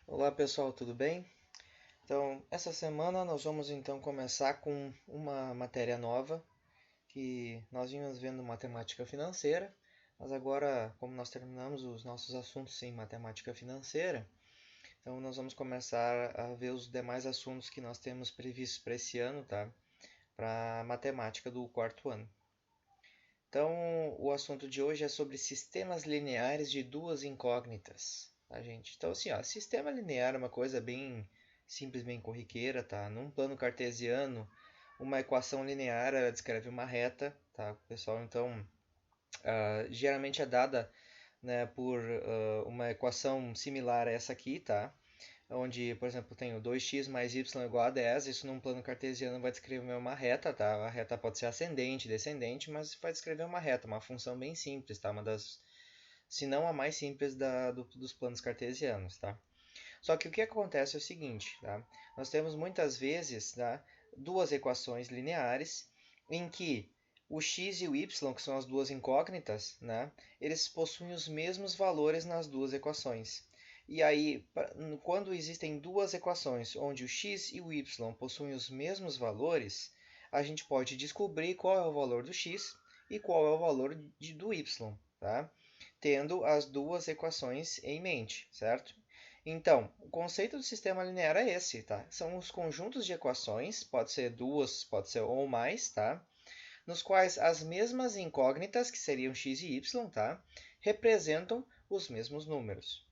Olá pessoal, tudo bem? Então, essa semana nós vamos então começar com uma matéria nova que nós vínhamos vendo matemática financeira, mas agora, como nós terminamos os nossos assuntos em matemática financeira, então nós vamos começar a ver os demais assuntos que nós temos previstos para esse ano, tá? Para matemática do quarto ano. Então, o assunto de hoje é sobre sistemas lineares de duas incógnitas, tá, gente? Então, assim, ó, sistema linear é uma coisa bem simples, bem corriqueira, tá? Num plano cartesiano, uma equação linear, ela descreve uma reta, tá, pessoal? Então, geralmente é dada, né, por uma equação similar a essa aqui, tá? Onde, por exemplo, tenho 2x mais y igual a 10, isso num plano cartesiano vai descrever uma reta, tá? A reta pode ser ascendente, descendente, mas vai descrever uma reta, uma função bem simples, tá? Uma das, se não a mais simples dos planos cartesianos, tá? Só que o que acontece é o seguinte, tá? Nós temos muitas vezes, tá, duas equações lineares em que o x e o y, que são as duas incógnitas, né, eles possuem os mesmos valores nas duas equações. E aí, quando existem duas equações onde o x e o y possuem os mesmos valores, a gente pode descobrir qual é o valor do x e qual é o valor do y, tá? Tendo as duas equações em mente, certo? Então, o conceito do sistema linear é esse, tá? São os conjuntos de equações, pode ser duas, pode ser ou mais, tá? Nos quais as mesmas incógnitas, que seriam x e y, tá? Representam os mesmos números.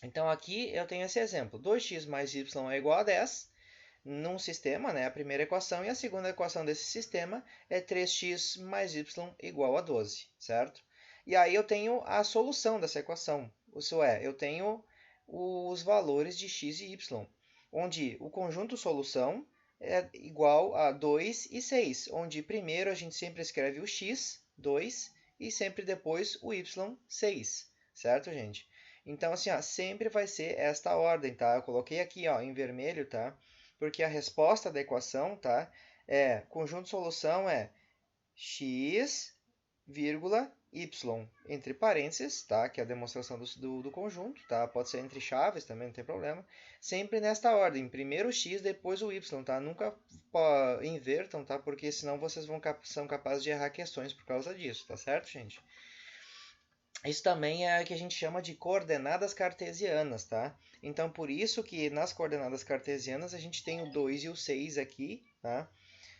Então, aqui eu tenho esse exemplo. 2x mais y é igual a 10, num sistema, né? A primeira equação, e a segunda equação desse sistema é 3x mais y igual a 12, certo? E aí eu tenho a solução dessa equação. Isso é, eu tenho os valores de x e y, onde o conjunto solução é igual a 2 e 6, onde primeiro a gente sempre escreve o x, 2, e sempre depois o y, 6, certo, gente? Então, assim, ó, sempre vai ser esta ordem, tá? Eu coloquei aqui, ó, em vermelho, tá? Porque a resposta da equação, tá? Conjunto solução é x, vírgula, y, entre parênteses, tá? Que é a demonstração do conjunto, tá? Pode ser entre chaves também, não tem problema. Sempre nesta ordem, primeiro o x, depois o y, tá? Nunca invertam, tá? Porque senão vocês são capazes de errar questões por causa disso, tá certo, gente? Isso também é o que a gente chama de coordenadas cartesianas, tá? Então, por isso que nas coordenadas cartesianas a gente tem o 2 e o 6 aqui, tá?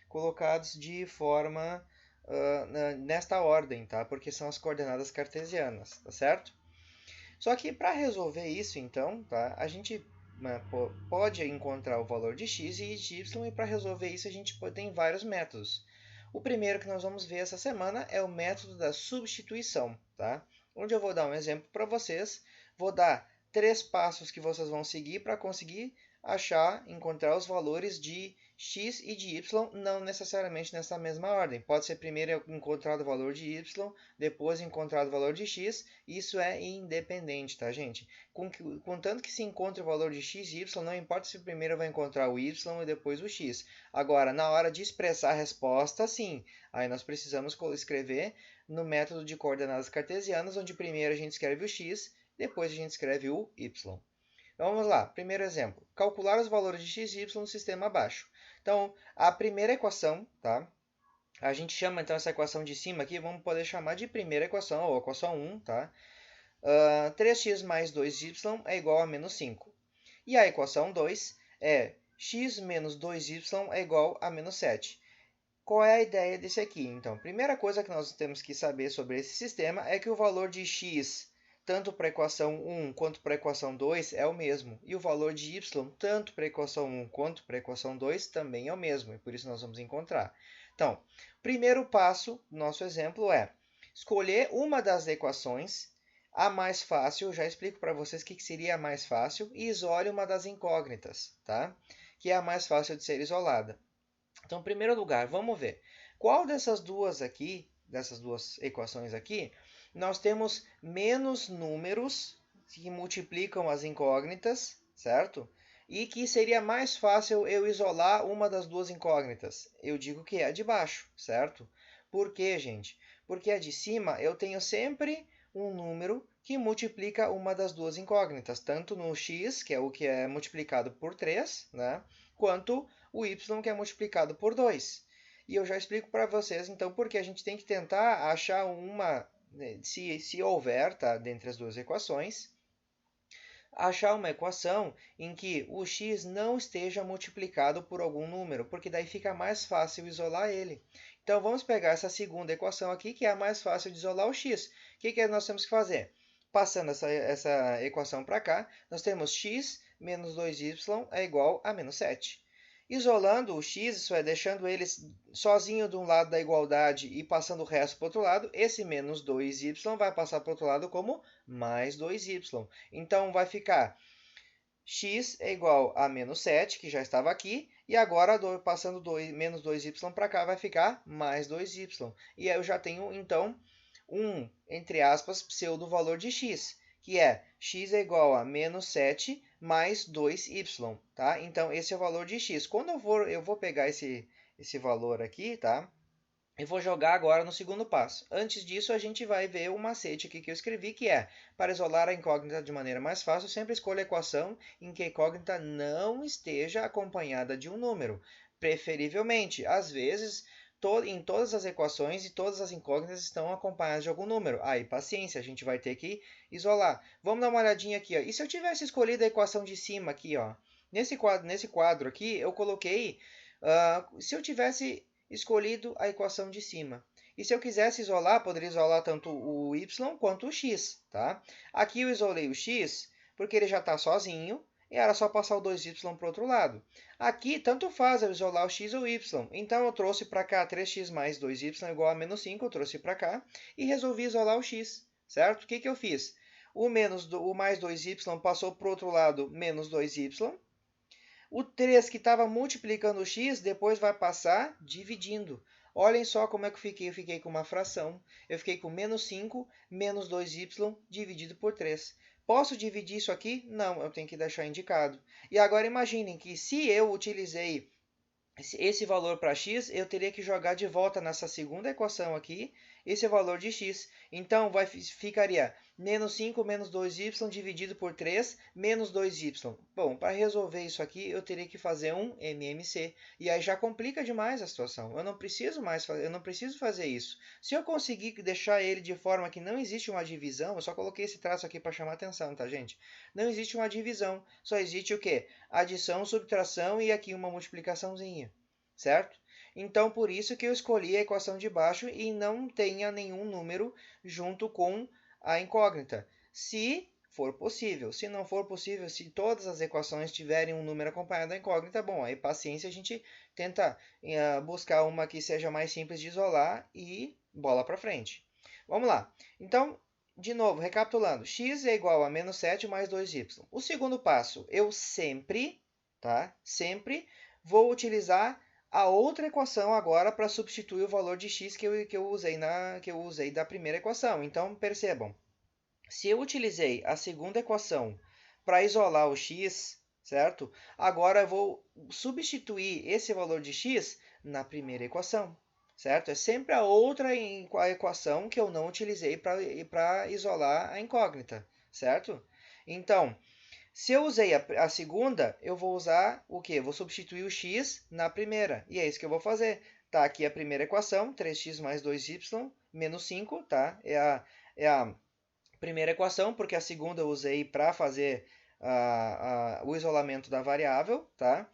Colocados de forma nesta ordem, tá? Porque são as coordenadas cartesianas, tá certo? Só que para resolver isso, então, tá? A gente pode encontrar o valor de x e de y, e para resolver isso a gente tem vários métodos. O primeiro que nós vamos ver essa semana é o método da substituição, tá? Onde eu vou dar um exemplo para vocês, vou dar 3 passos que vocês vão seguir para conseguir encontrar os valores de x e de y, não necessariamente nessa mesma ordem. Pode ser primeiro encontrado o valor de y, depois encontrado o valor de x, isso é independente, tá, gente? Contanto que se encontre o valor de x e y, não importa se primeiro vai encontrar o y e depois o x. Agora, na hora de expressar a resposta, sim, aí nós precisamos escrever no método de coordenadas cartesianas, onde primeiro a gente escreve o x, depois a gente escreve o y. Então, vamos lá, primeiro exemplo. Calcular os valores de x e y no sistema abaixo. Então, a primeira equação, tá? A gente chama então essa equação de cima aqui, vamos poder chamar de primeira equação, ou equação 1, tá? 3x mais 2y é igual a menos 5. E a equação 2 é x menos 2y é igual a menos 7. Qual é a ideia desse aqui? Então, a primeira coisa que nós temos que saber sobre esse sistema é que o valor de x, tanto para a equação 1 quanto para a equação 2, é o mesmo. E o valor de y, tanto para a equação 1 quanto para a equação 2, também é o mesmo. E por isso nós vamos encontrar. Então, primeiro passo do nosso exemplo é escolher uma das equações, a mais fácil, já explico para vocês o que seria a mais fácil, e isole uma das incógnitas, tá? Que é a mais fácil de ser isolada. Então, em primeiro lugar, vamos ver qual dessas duas equações aqui, nós temos menos números que multiplicam as incógnitas, certo? E que seria mais fácil eu isolar uma das duas incógnitas. Eu digo que é a de baixo, certo? Por quê, gente? Porque a de cima eu tenho sempre um número que multiplica uma das duas incógnitas, tanto no x, que é o que é multiplicado por 3, né, quanto o y, que é multiplicado por 2. E eu já explico para vocês, então, porque a gente tem que tentar achar uma, né, se houver, tá, dentre as duas equações, achar uma equação em que o x não esteja multiplicado por algum número, porque daí fica mais fácil isolar ele. Então, vamos pegar essa segunda equação aqui, que é a mais fácil de isolar o x. O que nós temos que fazer? Passando essa equação para cá, nós temos x menos 2y é igual a menos 7. Isolando o x, isso é, deixando ele sozinho de um lado da igualdade e passando o resto para o outro lado, esse menos 2y vai passar para o outro lado como mais 2y. Então, vai ficar x é igual a menos 7, que já estava aqui, e agora, passando menos 2y para cá, vai ficar mais 2y. E aí eu já tenho, então, um, entre aspas, pseudo-valor de x, que é x é igual a menos 7 mais 2y, tá? Então, esse é o valor de x. Quando eu vou pegar esse valor aqui, tá? Eu vou jogar agora no segundo passo. Antes disso, a gente vai ver o macete aqui que eu escrevi, que é, para isolar a incógnita de maneira mais fácil, sempre escolha a equação em que a incógnita não esteja acompanhada de um número. Preferivelmente, às vezes, em todas as equações e todas as incógnitas estão acompanhadas de algum número. Aí, paciência, a gente vai ter que isolar. Vamos dar uma olhadinha aqui, ó. E se eu tivesse escolhido a equação de cima aqui, ó? Nesse quadro aqui, eu coloquei... se eu tivesse escolhido a equação de cima. E se eu quisesse isolar, poderia isolar tanto o y quanto o x, tá? Aqui eu isolei o x porque ele já está sozinho e era só passar o 2y para o outro lado. Aqui, tanto faz eu isolar o x ou o y. Então, eu trouxe para cá 3x mais 2y igual a menos 5, eu trouxe para cá e resolvi isolar o x, certo? O que eu fiz? O mais 2y passou para o outro lado, menos 2y. O 3 que estava multiplicando o x, depois vai passar dividindo. Olhem só como é que eu fiquei. Eu fiquei com uma fração. Eu fiquei com menos 5 menos 2y dividido por 3. Posso dividir isso aqui? Não, eu tenho que deixar indicado. E agora imaginem que se eu utilizei esse valor para x, eu teria que jogar de volta nessa segunda equação aqui, esse valor de x. Então, ficaria menos 5 menos 2y dividido por 3, menos 2y. Bom, para resolver isso aqui, eu teria que fazer um MMC. E aí já complica demais a situação. Eu não preciso fazer isso. Se eu conseguir deixar ele de forma que não existe uma divisão, eu só coloquei esse traço aqui para chamar atenção, tá, gente? Não existe uma divisão, só existe o quê? Adição, subtração e aqui uma multiplicaçãozinha, certo? Então, por isso que eu escolhi a equação de baixo e não tenha nenhum número junto com a incógnita, se for possível. Se não for possível, se todas as equações tiverem um número acompanhado da incógnita, bom, aí paciência, a gente tenta buscar uma que seja mais simples de isolar e bola para frente. Vamos lá. Então, de novo, recapitulando, x é igual a menos 7 mais 2y. O segundo passo, eu sempre vou utilizar a outra equação agora para substituir o valor de x que eu usei da primeira equação. Então, percebam, se eu utilizei a segunda equação para isolar o x, certo? Agora eu vou substituir esse valor de x na primeira equação, certo? É sempre a outra equação que eu não utilizei para isolar a incógnita, certo? Então, se eu usei a segunda, eu vou usar o quê? Vou substituir o x na primeira. E é isso que eu vou fazer. Tá aqui a primeira equação, 3x mais 2y menos 5, tá? É a primeira equação, porque a segunda eu usei para fazer o isolamento da variável, tá?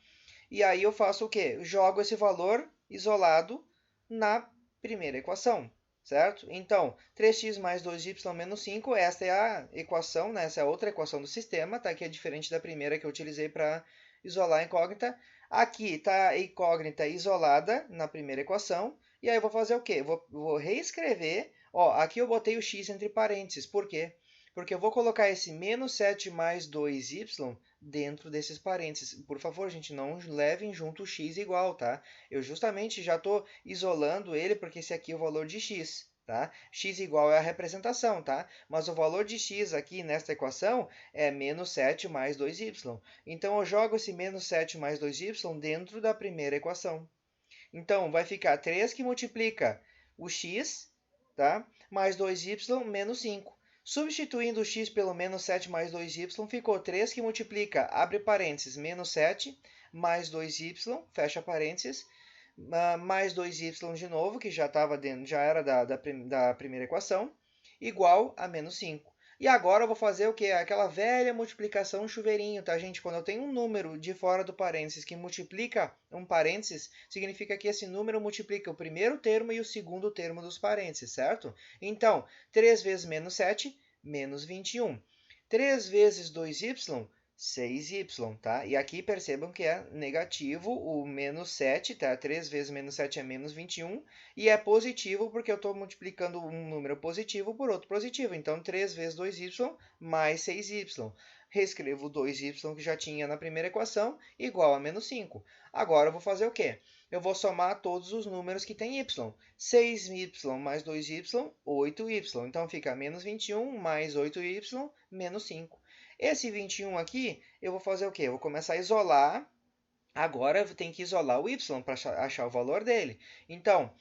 E aí eu faço o quê? Jogo esse valor isolado na primeira equação, certo? Então, 3x mais 2y menos 5, esta é a equação, né? Essa é a outra equação do sistema, tá? Que é diferente da primeira que eu utilizei para isolar a incógnita. Aqui está a incógnita isolada na primeira equação. E aí eu vou fazer o quê? Vou reescrever. Ó, aqui eu botei o x entre parênteses. Por quê? Porque eu vou colocar esse menos 7 mais 2y dentro desses parênteses. Por favor, gente, não levem junto o x igual, tá? Eu justamente já estou isolando ele porque esse aqui é o valor de x, tá? X igual é a representação, tá? Mas o valor de x aqui nesta equação é menos 7 mais 2y. Então, eu jogo esse menos 7 mais 2y dentro da primeira equação. Então, vai ficar 3 que multiplica o x, tá? Mais 2y menos 5. Substituindo o x pelo menos 7 mais 2y, ficou 3 que multiplica, abre parênteses, menos 7 mais 2y, fecha parênteses, mais 2y de novo, que já estava dentro, já era da primeira equação, igual a menos 5. E agora eu vou fazer o quê? Aquela velha multiplicação chuveirinho, tá, gente? Quando eu tenho um número de fora do parênteses que multiplica um parênteses, significa que esse número multiplica o primeiro termo e o segundo termo dos parênteses, certo? Então, 3 vezes menos 7, menos 21. 3 vezes 2y, 6y, tá? E aqui percebam que é negativo o menos 7, tá? 3 vezes menos 7 é menos 21. E é positivo porque eu estou multiplicando um número positivo por outro positivo. Então, 3 vezes 2y mais 6y. Reescrevo 2y que já tinha na primeira equação, igual a menos 5. Agora eu vou fazer o quê? Eu vou somar todos os números que têm y. 6y mais 2y, 8y. Então, fica menos 21 mais 8y, menos 5. Esse 21 aqui, eu vou fazer o quê? Eu vou começar a isolar. Agora eu tenho que isolar o y para achar o valor dele. Então,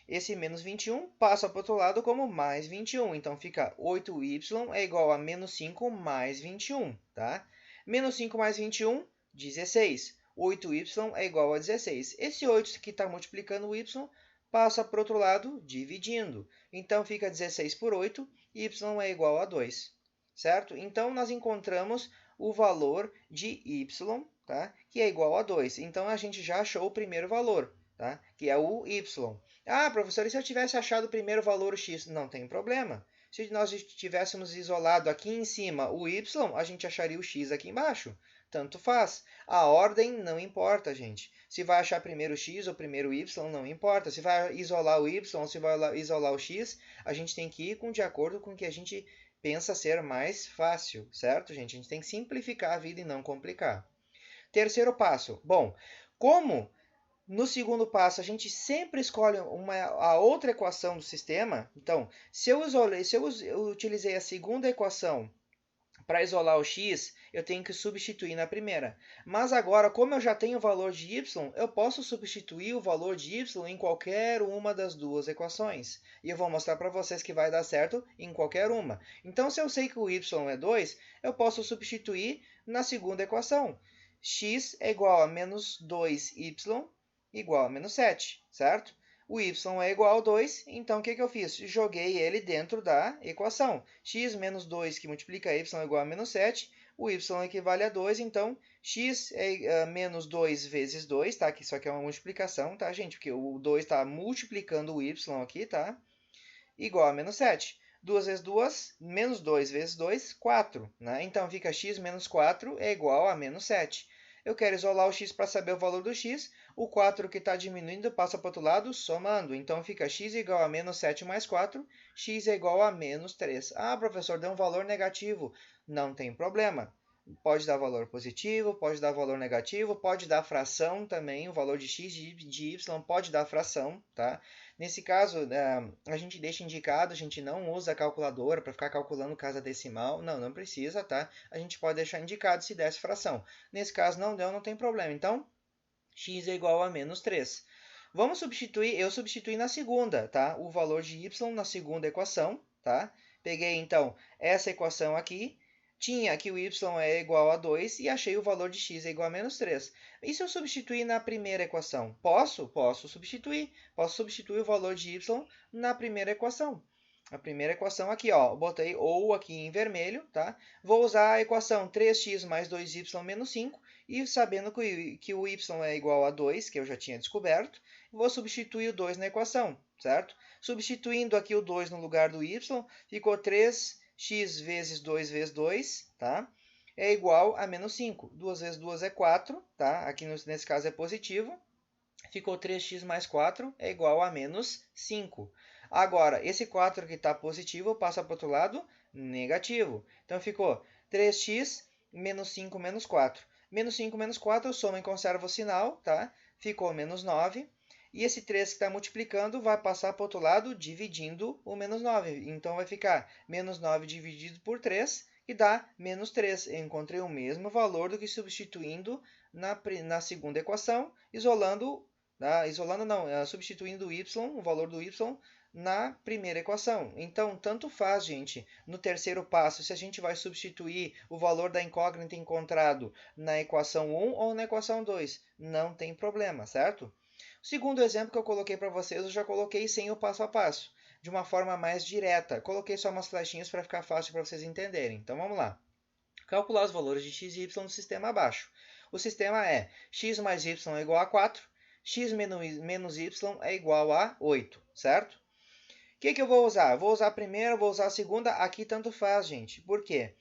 esse menos 21 passa para o outro lado como mais 21. Então, fica 8y é igual a menos 5 mais 21. Tá? Menos 5 mais 21, 16. 8y é igual a 16. Esse 8 que está multiplicando o y passa para o outro lado dividindo. Então, fica 16 por 8, y é igual a 2. Certo? Então, nós encontramos o valor de y, tá? Que é igual a 2. Então, a gente já achou o primeiro valor, tá? Que é o y. Ah, professor, e se eu tivesse achado o primeiro valor, o x? Não tem problema. Se nós tivéssemos isolado aqui em cima o y, a gente acharia o x aqui embaixo. Tanto faz. A ordem não importa, gente. Se vai achar primeiro o x ou primeiro o y, não importa. Se vai isolar o y ou se vai isolar o x, a gente tem que ir de acordo com o que a gente pensa ser mais fácil, certo, gente? A gente tem que simplificar a vida e não complicar. Terceiro passo. Bom, como no segundo passo a gente sempre escolhe a outra equação do sistema, então, se eu utilizei a segunda equação para isolar o x, eu tenho que substituir na primeira. Mas agora, como eu já tenho o valor de y, eu posso substituir o valor de y em qualquer uma das duas equações. E eu vou mostrar para vocês que vai dar certo em qualquer uma. Então, se eu sei que o y é 2, eu posso substituir na segunda equação. X é igual a menos 2y igual a menos 7, certo? O y é igual a 2, então o que eu fiz? Joguei ele dentro da equação. X menos 2 que multiplica y é igual a menos 7, o y equivale a 2, então x é menos 2 vezes 2, tá? Que isso aqui é uma multiplicação, tá, gente? Porque o 2 está multiplicando o y aqui, tá? Igual a menos 7. 2 vezes 2, menos 2 vezes 2, 4, né? Então fica x menos 4 é igual a menos 7. Eu quero isolar o x para saber o valor do x. O 4 que está diminuindo passa para o outro lado, somando. Então, fica x igual a menos 7 mais 4. X é igual a menos 3. Ah, professor, deu um valor negativo. Não tem problema. Pode dar valor positivo, pode dar valor negativo, pode dar fração também. O valor de x de y pode dar fração, tá? Nesse caso, a gente deixa indicado, a gente não usa a calculadora para ficar calculando casa decimal. Não, não precisa, tá? A gente pode deixar indicado se desse fração. Nesse caso não deu, não tem problema. Então, x é igual a menos 3. Vamos substituir, eu substituí na segunda, tá? O valor de y na segunda equação, tá? Peguei, então, essa equação aqui, tinha que o y é igual a 2 e achei o valor de x é igual a menos 3. E se eu substituir na primeira equação? Posso? Posso substituir. Posso substituir o valor de y na primeira equação. A primeira equação aqui, ó, eu botei ou aqui em vermelho, tá? Vou usar a equação 3x mais 2y menos 5 e sabendo que o y é igual a 2, que eu já tinha descoberto, vou substituir o 2 na equação, certo? Substituindo aqui o 2 no lugar do y, ficou 3x vezes 2 vezes 2, tá? É igual a menos 5. 2 vezes 2 é 4, tá? Aqui nesse caso é positivo. Ficou 3x mais 4 é igual a menos 5. Agora, esse 4 que está positivo passa para o outro lado negativo. Então, ficou 3x menos 5 menos 4. Menos 5 menos 4, eu somo e conservo o sinal, tá? Ficou menos 9. E esse 3 que está multiplicando vai passar para o outro lado dividindo o menos 9. Então, vai ficar menos 9 dividido por 3, que dá menos 3. Eu encontrei o mesmo valor do que substituindo na segunda equação, substituindo o y, o valor do y, na primeira equação. Então, tanto faz, gente, no terceiro passo, se a gente vai substituir o valor da incógnita encontrado na equação 1 ou na equação 2. Não tem problema, certo? O segundo exemplo que eu coloquei para vocês, eu já coloquei sem o passo a passo, de uma forma mais direta. Coloquei só umas flechinhas para ficar fácil para vocês entenderem. Então, vamos lá. Calcular os valores de x e y no sistema abaixo. O sistema é x mais y é igual a 4, x menos y é igual a 8, certo? O que eu vou usar? Vou usar a primeira, vou usar a segunda, aqui tanto faz, gente. Por quê?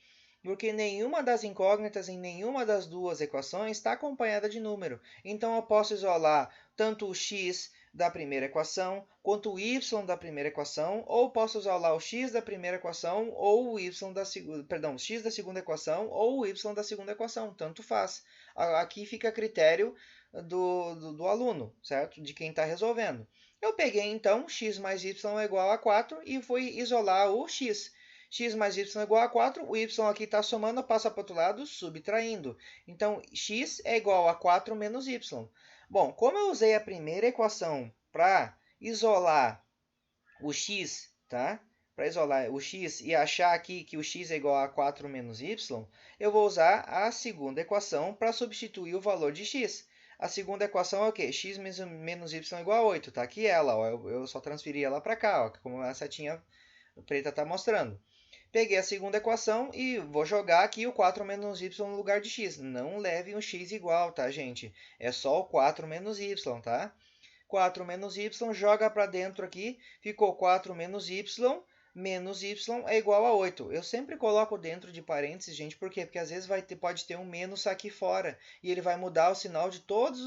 Porque nenhuma das incógnitas em nenhuma das duas equações está acompanhada de número. Então, eu posso isolar tanto o x da primeira equação quanto o y da primeira equação, ou posso isolar o x da primeira equação ou o y da segunda, perdão, x da segunda equação ou o y da segunda equação, tanto faz. Aqui fica a critério do aluno, certo? De quem está resolvendo. Eu peguei então x mais y é igual a 4 e fui isolar o x. X mais y é igual a 4, o y aqui está somando, passa para o outro lado, subtraindo. Então, x é igual a 4 menos y. Bom, como eu usei a primeira equação para isolar o x, tá? Para isolar o x e achar aqui que o x é igual a 4 menos y, eu vou usar a segunda equação para substituir o valor de x. A segunda equação é o quê? X menos y é igual a 8. Tá aqui ela, ó. Eu só transferi ela para cá, ó, como a setinha preta está mostrando. Peguei a segunda equação e vou jogar aqui o 4 menos y no lugar de x. Não leve um x igual, tá, gente? É só o 4 menos y, tá? 4 menos y, joga para dentro aqui, ficou 4 menos y é igual a 8. Eu sempre coloco dentro de parênteses, gente, por quê? Porque às vezes pode ter um menos aqui fora, e ele vai mudar o sinal de todos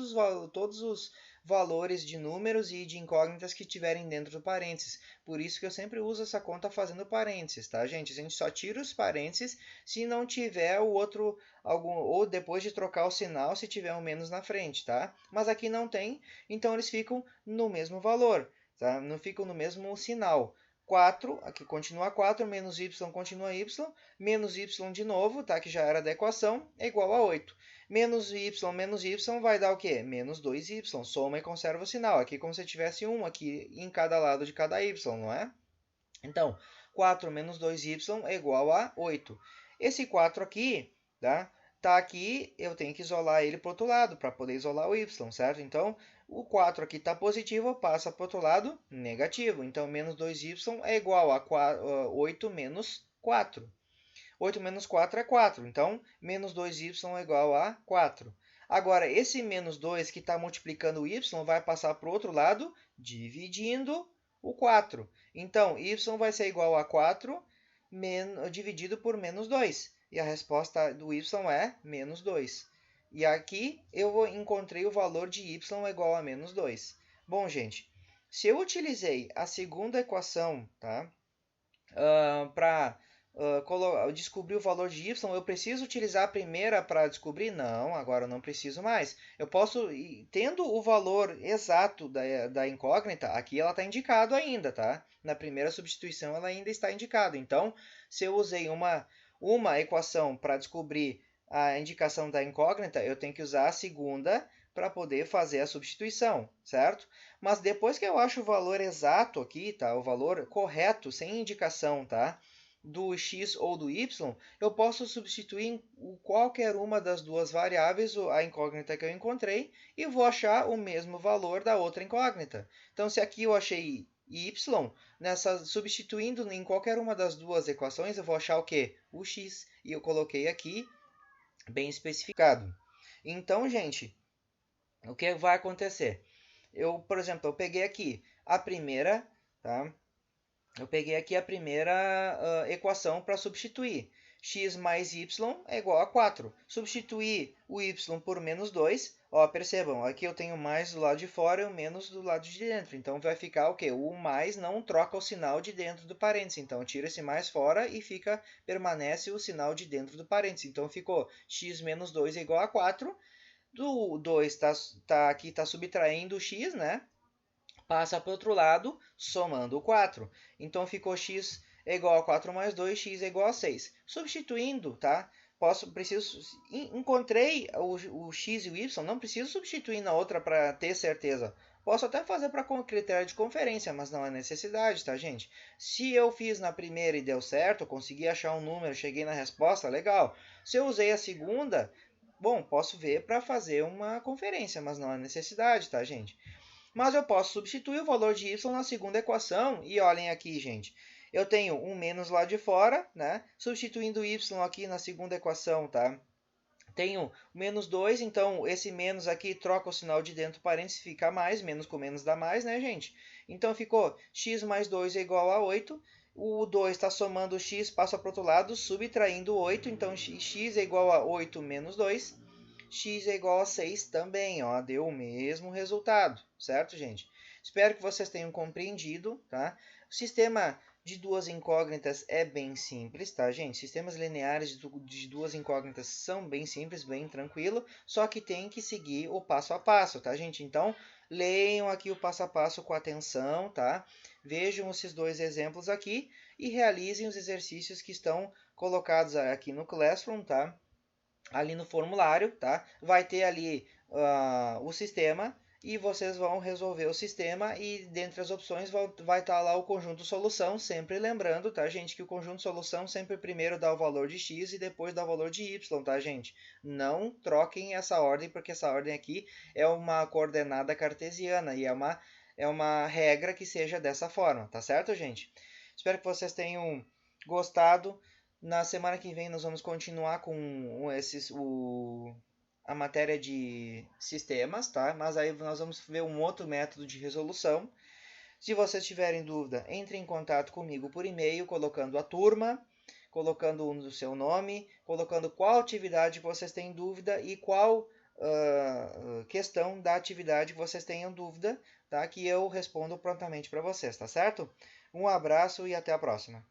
os valores de números e de incógnitas que tiverem dentro do parênteses. Por isso que eu sempre uso essa conta fazendo parênteses, tá, gente? A gente só tira os parênteses se não tiver o outro, ou depois de trocar o sinal, se tiver um menos na frente, tá? Mas aqui não tem, então eles ficam no mesmo valor, tá? Não ficam no mesmo sinal. 4, aqui continua 4, menos y continua y, menos y de novo, tá? Que já era da equação, é igual a 8. Menos y vai dar o quê? Menos 2y. Soma e conserva o sinal. Aqui como se tivesse 1 aqui em cada lado de cada y, não é? Então, 4 menos 2y é igual a 8. Esse 4 aqui, tá aqui, eu tenho que isolar ele para o outro lado, para poder isolar o y, certo? Então, o 4 aqui está positivo, passa para o outro lado, negativo. Então, menos 2y é igual a 8 menos 4. 8 menos 4 é 4. Então, menos 2y é igual a 4. Agora, esse menos 2 que está multiplicando o y vai passar para o outro lado, dividindo o 4. Então, y vai ser igual a 4 dividido por menos 2. E a resposta do y é menos 2. E aqui eu encontrei o valor de y igual a menos 2. Bom, gente, se eu utilizei a segunda equação, tá, para descobrir o valor de y, eu preciso utilizar a primeira para descobrir? Não, agora eu não preciso mais. Eu posso, tendo o valor exato da incógnita, aqui ela está indicado ainda, tá? Na primeira substituição ela ainda está indicado. Então, se eu usei uma equação para descobrir a indicação da incógnita, eu tenho que usar a segunda para poder fazer a substituição, certo? Mas depois que eu acho o valor exato aqui, tá? O valor correto, sem indicação, tá? Do x ou do y, eu posso substituir em qualquer uma das duas variáveis a incógnita que eu encontrei e vou achar o mesmo valor da outra incógnita. Então, se aqui eu achei y, substituindo em qualquer uma das duas equações, eu vou achar o quê? O x. E eu coloquei aqui bem especificado. Então, gente, o que vai acontecer? Por exemplo, eu peguei aqui a primeira, tá? Eu peguei aqui a primeira equação para substituir. X mais y é igual a 4. Substituir o y por menos 2. Ó, percebam, aqui eu tenho mais do lado de fora e o menos do lado de dentro. Então, vai ficar o quê? O mais não troca o sinal de dentro do parênteses. Então, tira esse mais fora e permanece o sinal de dentro do parênteses. Então, ficou x menos 2 é igual a 4. Do 2 aqui está subtraindo o x, né? Passa para o outro lado, somando o 4. Então, ficou x é igual a 4 mais 2, x é igual a 6. Substituindo, tá? Encontrei o x e o y, não preciso substituir na outra para ter certeza. Posso até fazer para critério de conferência, mas não é necessidade, tá, gente? Se eu fiz na primeira e deu certo, consegui achar um número, cheguei na resposta, legal. Se eu usei a segunda, bom, posso ver para fazer uma conferência, mas não é necessidade, tá, gente? Mas eu posso substituir o valor de y na segunda equação e olhem aqui, gente. Eu tenho um menos lá de fora, né? Substituindo y aqui na segunda equação, tá? Tenho menos 2, então esse menos aqui troca o sinal de dentro do parênteses, fica mais, menos com menos dá mais, né, gente? Então ficou x mais 2 é igual a 8. O 2 está somando o x, passa para o outro lado, subtraindo 8, então x é igual a 8 menos 2. X é igual a 6 também, ó, deu o mesmo resultado, certo, gente? Espero que vocês tenham compreendido, tá? O sistema de duas incógnitas é bem simples, tá, gente? Sistemas lineares de duas incógnitas são bem simples, bem tranquilo, só que tem que seguir o passo a passo, tá, gente? Então, leiam aqui o passo a passo com atenção, tá? Vejam esses dois exemplos aqui e realizem os exercícios que estão colocados aqui no Classroom, tá? Ali no formulário, tá? Vai ter ali o sistema e vocês vão resolver o sistema e dentre as opções vai estar lá o conjunto solução, sempre lembrando, tá, gente, que o conjunto solução sempre primeiro dá o valor de x e depois dá o valor de y, tá, gente? Não troquem essa ordem, porque essa ordem aqui é uma coordenada cartesiana e é uma regra que seja dessa forma, tá certo, gente? Espero que vocês tenham gostado. Na semana que vem nós vamos continuar com a matéria de sistemas, tá? Mas aí nós vamos ver um outro método de resolução. Se vocês tiverem dúvida, entre em contato comigo por e-mail, colocando a turma, colocando o seu nome, colocando qual atividade vocês têm dúvida e qual questão da atividade vocês tenham dúvida, tá? Que eu respondo prontamente para vocês, tá certo? Um abraço e até a próxima.